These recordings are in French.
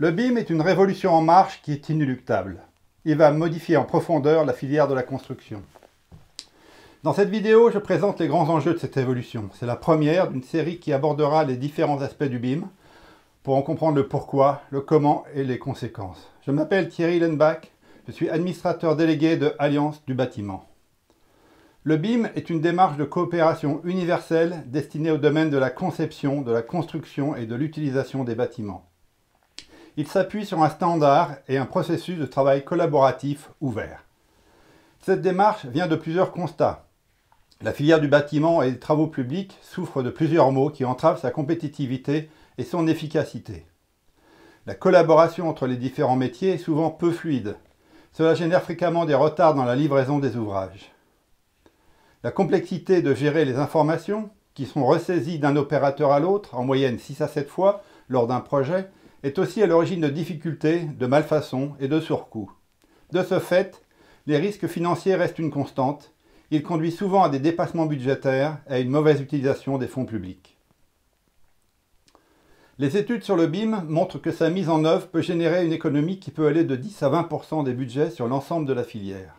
Le BIM est une révolution en marche qui est inéluctable. Il va modifier en profondeur la filière de la construction. Dans cette vidéo, je présente les grands enjeux de cette évolution. C'est la première d'une série qui abordera les différents aspects du BIM pour en comprendre le pourquoi, le comment et les conséquences. Je m'appelle Thierry Lenbach, je suis administrateur délégué de Alliance du bâtiment. Le BIM est une démarche de coopération universelle destinée au domaine de la conception, de la construction et de l'utilisation des bâtiments. Il s'appuie sur un standard et un processus de travail collaboratif ouvert. Cette démarche vient de plusieurs constats. La filière du bâtiment et des travaux publics souffre de plusieurs maux qui entravent sa compétitivité et son efficacité. La collaboration entre les différents métiers est souvent peu fluide. Cela génère fréquemment des retards dans la livraison des ouvrages. La complexité de gérer les informations, qui sont ressaisies d'un opérateur à l'autre, en moyenne 6 à 7 fois lors d'un projet, est aussi à l'origine de difficultés, de malfaçons et de surcoûts. De ce fait, les risques financiers restent une constante. Ils conduisent souvent à des dépassements budgétaires et à une mauvaise utilisation des fonds publics. Les études sur le BIM montrent que sa mise en œuvre peut générer une économie qui peut aller de 10 à 20% des budgets sur l'ensemble de la filière.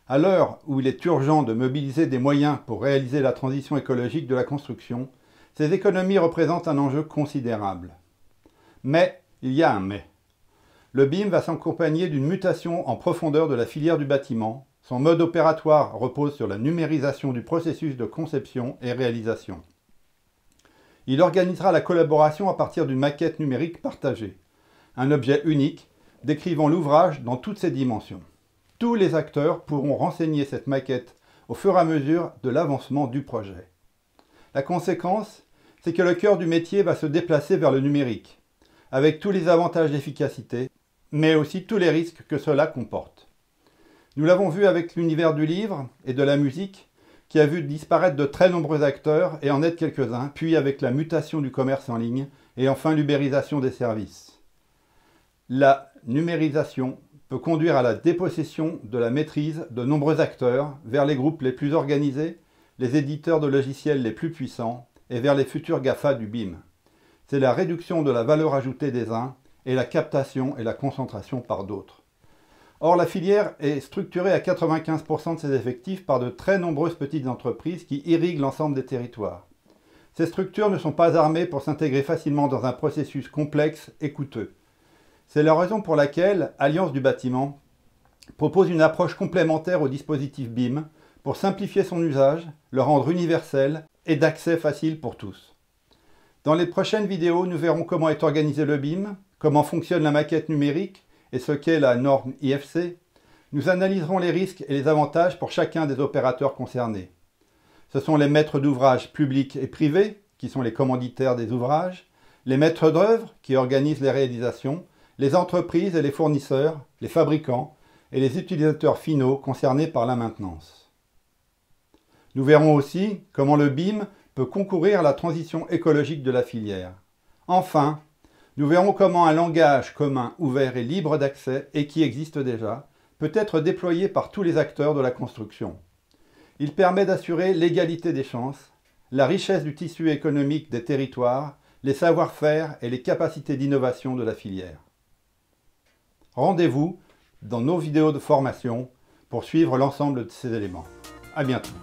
À l'heure où il est urgent de mobiliser des moyens pour réaliser la transition écologique de la construction, ces économies représentent un enjeu considérable. Mais il y a un mais. Le BIM va s'accompagner d'une mutation en profondeur de la filière du bâtiment. Son mode opératoire repose sur la numérisation du processus de conception et réalisation. Il organisera la collaboration à partir d'une maquette numérique partagée, un objet unique décrivant l'ouvrage dans toutes ses dimensions. Tous les acteurs pourront renseigner cette maquette au fur et à mesure de l'avancement du projet. La conséquence, c'est que le cœur du métier va se déplacer vers le numérique, avec tous les avantages d'efficacité, mais aussi tous les risques que cela comporte. Nous l'avons vu avec l'univers du livre et de la musique, qui a vu disparaître de très nombreux acteurs et en être quelques-uns, puis avec la mutation du commerce en ligne et enfin l'ubérisation des services. La numérisation peut conduire à la dépossession de la maîtrise de nombreux acteurs vers les groupes les plus organisés, les éditeurs de logiciels les plus puissants et vers les futurs GAFA du BIM. C'est la réduction de la valeur ajoutée des uns et la captation et la concentration par d'autres. Or, la filière est structurée à 95% de ses effectifs par de très nombreuses petites entreprises qui irriguent l'ensemble des territoires. Ces structures ne sont pas armées pour s'intégrer facilement dans un processus complexe et coûteux. C'est la raison pour laquelle Alliance du bâtiment propose une approche complémentaire au dispositif BIM pour simplifier son usage, le rendre universel et d'accès facile pour tous. Dans les prochaines vidéos, nous verrons comment est organisé le BIM, comment fonctionne la maquette numérique et ce qu'est la norme IFC. Nous analyserons les risques et les avantages pour chacun des opérateurs concernés. Ce sont les maîtres d'ouvrage publics et privés, qui sont les commanditaires des ouvrages, les maîtres d'œuvre, qui organisent les réalisations, les entreprises et les fournisseurs, les fabricants et les utilisateurs finaux concernés par la maintenance. Nous verrons aussi comment le BIM peut concourir à la transition écologique de la filière. Enfin, nous verrons comment un langage commun, ouvert et libre d'accès, et qui existe déjà, peut être déployé par tous les acteurs de la construction. Il permet d'assurer l'égalité des chances, la richesse du tissu économique des territoires, les savoir-faire et les capacités d'innovation de la filière. Rendez-vous dans nos vidéos de formation pour suivre l'ensemble de ces éléments. À bientôt.